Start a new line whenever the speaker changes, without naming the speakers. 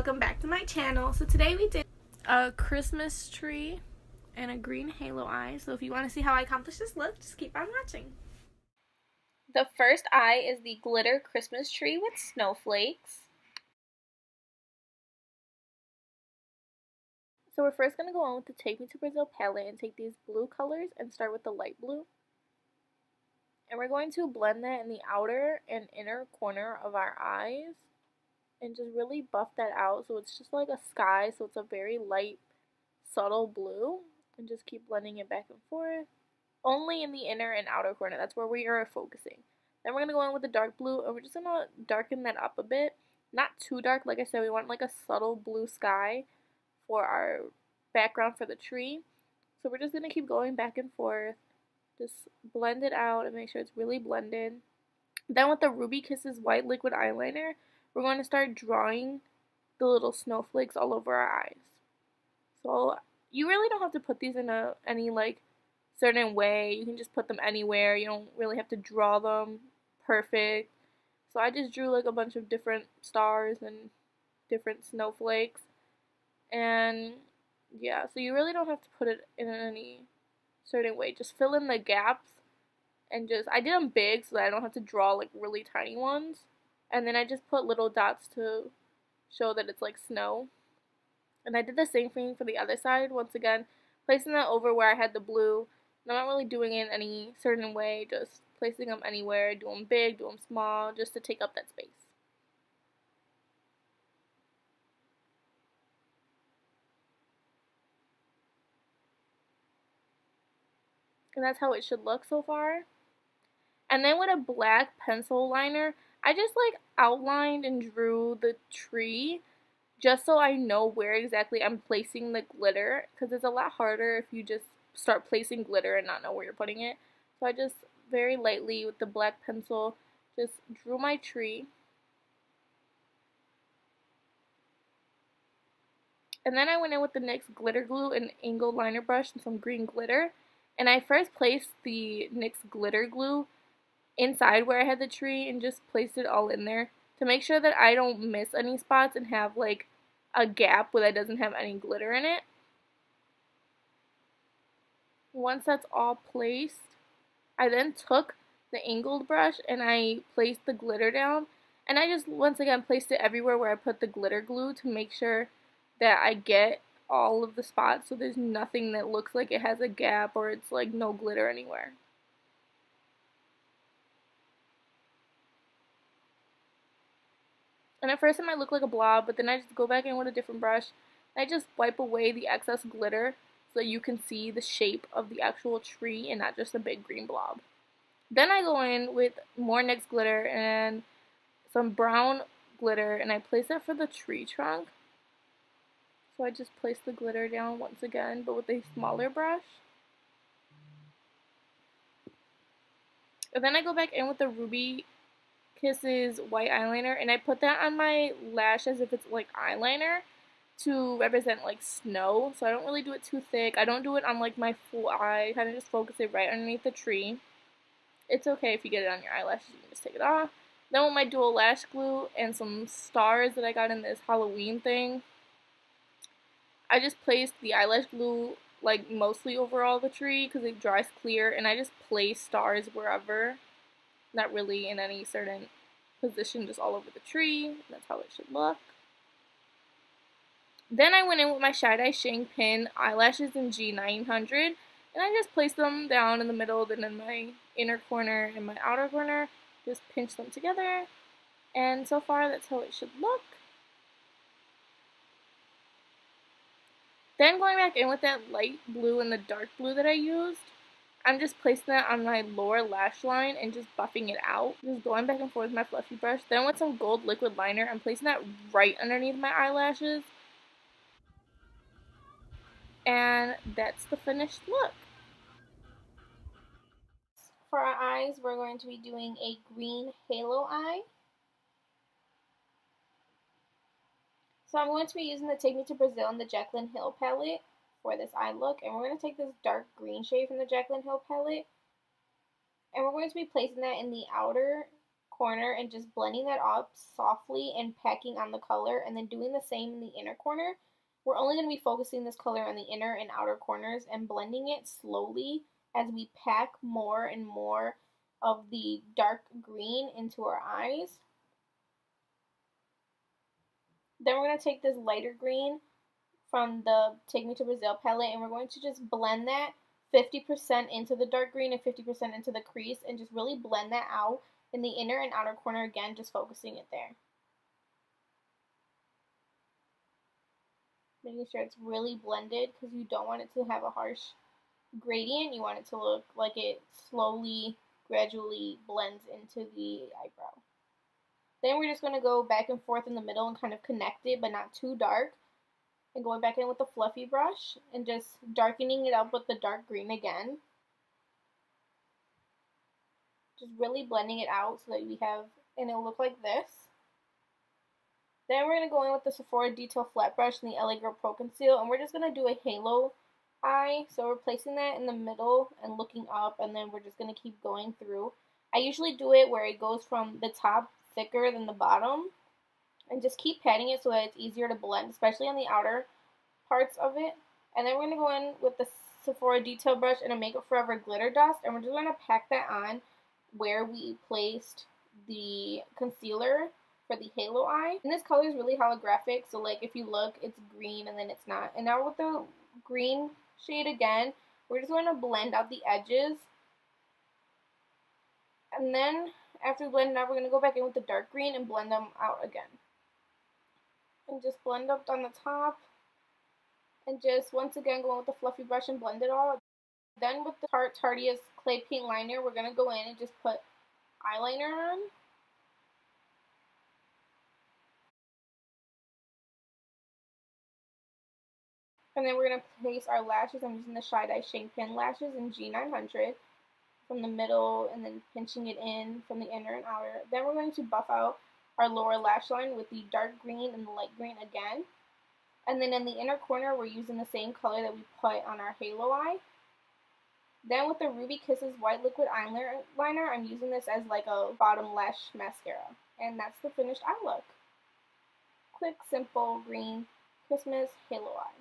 welcome back to my channel. So today we did a Christmas tree and a green halo eye. So if you want to see how I accomplished this look, just keep on watching. The first eye is the glitter Christmas tree with snowflakes. So we're first going to go on with the Take Me to Brazil palette and take these blue colors and start with the light blue. And we're going to blend that in the outer and inner corner of our eyes and just really buff that out so it's just like a sky, so it's a very light, subtle blue. And just keep blending it back and forth. Only in the inner and outer corner, that's where we are focusing. Then we're going to go in with the dark blue and we're just going to darken that up a bit. Not too dark, like I said, we want like a subtle blue sky for our background for the tree. So we're just going to keep going back and forth. Just blend it out and make sure it's really blended. Then with the Ruby Kisses white liquid eyeliner, we're going to start drawing the little snowflakes all over our eyes. So you really don't have to put these in any like certain way. You can just put them anywhere. You don't really have to draw them perfect. So I just drew like a bunch of different stars and different snowflakes. And yeah, so you really don't have to put it in any certain way. Just fill in the gaps and I did them big so that I don't have to draw like really tiny ones. And then I just put little dots to show that it's like snow. And I did the same thing for the other side. Once again, placing that over where I had the blue. And I'm not really doing it in any certain way, just placing them anywhere, do them big, do them small, just to take up that space. And that's how it should look so far. And then with a black pencil liner, I just like outlined and drew the tree just so I know where exactly I'm placing the glitter, because it's a lot harder if you just start placing glitter and not know where you're putting it. So I just very lightly with the black pencil just drew my tree. And then I went in with the NYX glitter glue and angled liner brush and some green glitter. And I first placed the NYX glitter glue inside where I had the tree and just placed it all in there to make sure that I don't miss any spots and have like a gap where that doesn't have any glitter in it. Once that's all placed, I then took the angled brush and I placed the glitter down, and I just once again placed it everywhere where I put the glitter glue to make sure that I get all of the spots so there's nothing that looks like it has a gap or it's like no glitter anywhere. And at first it might look like a blob, but then I just go back in with a different brush and I just wipe away the excess glitter so that you can see the shape of the actual tree and not just a big green blob. Then I go in with more NYX glitter and some brown glitter and I place it for the tree trunk. So I just place the glitter down once again, but with a smaller brush. And then I go back in with the Ruby Kisses white eyeliner and I put that on my lash as if it's like eyeliner to represent like snow. So I don't really do it too thick. I don't do it on like my full eye. I kind of just focus it right underneath the tree. It's okay if you get it on your eyelashes, you can just take it off. Then with my dual lash glue and some stars that I got in this Halloween thing, I just placed the eyelash glue like mostly over all the tree because it dries clear, and I just place stars wherever, not really in any certain position, just all over the tree. That's how it should look. Then I went in with my Shy Dye Shing Pin eyelashes in G900, and I just placed them down in the middle, then in my inner corner and my outer corner, just pinch them together, and so far that's how it should look. Then going back in with that light blue and the dark blue that I used, I'm just placing that on my lower lash line and just buffing it out. Just going back and forth with my fluffy brush. Then with some gold liquid liner, I'm placing that right underneath my eyelashes. And that's the finished look. For our eyes, we're going to be doing a green halo eye. So I'm going to be using the Take Me to Brazil and the Jaclyn Hill palette for this eye look. And we're going to take this dark green shade from the Jaclyn Hill palette. And we're going to be placing that in the outer corner and just blending that up softly and packing on the color, and then doing the same in the inner corner. We're only going to be focusing this color on the inner and outer corners and blending it slowly as we pack more and more of the dark green into our eyes. Then we're going to take this lighter green from the Take Me to Brazil palette, and we're going to just blend that 50% into the dark green and 50% into the crease, and just really blend that out in the inner and outer corner again, just focusing it there. Making sure it's really blended because you don't want it to have a harsh gradient. You want it to look like it slowly, gradually blends into the eyebrow. Then we're just going to go back and forth in the middle and kind of connect it, but not too dark. And going back in with the fluffy brush and just darkening it up with the dark green again. Just really blending it out so that we have, and it'll look like this. Then we're going to go in with the Sephora Detail Flat Brush and the LA Girl Pro Conceal, and we're just going to do a halo eye. So we're placing that in the middle and looking up, and then we're just going to keep going through. I usually do it where it goes from the top thicker than the bottom, and just keep patting it so that it's easier to blend, especially on the outer parts of it. And then we're going to go in with the Sephora Detail Brush and a Makeup Forever Glitter Dust, and we're just going to pack that on where we placed the concealer for the halo eye. And this color is really holographic, so like if you look, it's green and then it's not. And now with the green shade again, we're just going to blend out the edges. And then after we blend it out, we're going to go back in with the dark green and blend them out again. And just blend up on the top. And just once again go in with the fluffy brush and blend it all. Then with the Tarte Tarteist Clay Paint Liner, we're going to go in and just put eyeliner on. And then we're going to place our lashes. I'm using the Shy Dye Shake Pen Lashes in G900 from the middle and then pinching it in from the inner and outer. Then we're going to buff out our lower lash line with the dark green and the light green again. And then in the inner corner, we're using the same color that we put on our halo eye. Then with the Ruby Kisses White Liquid Eyeliner, I'm using this as like a bottom lash mascara. And that's the finished eye look. Quick, simple, green, Christmas halo eye.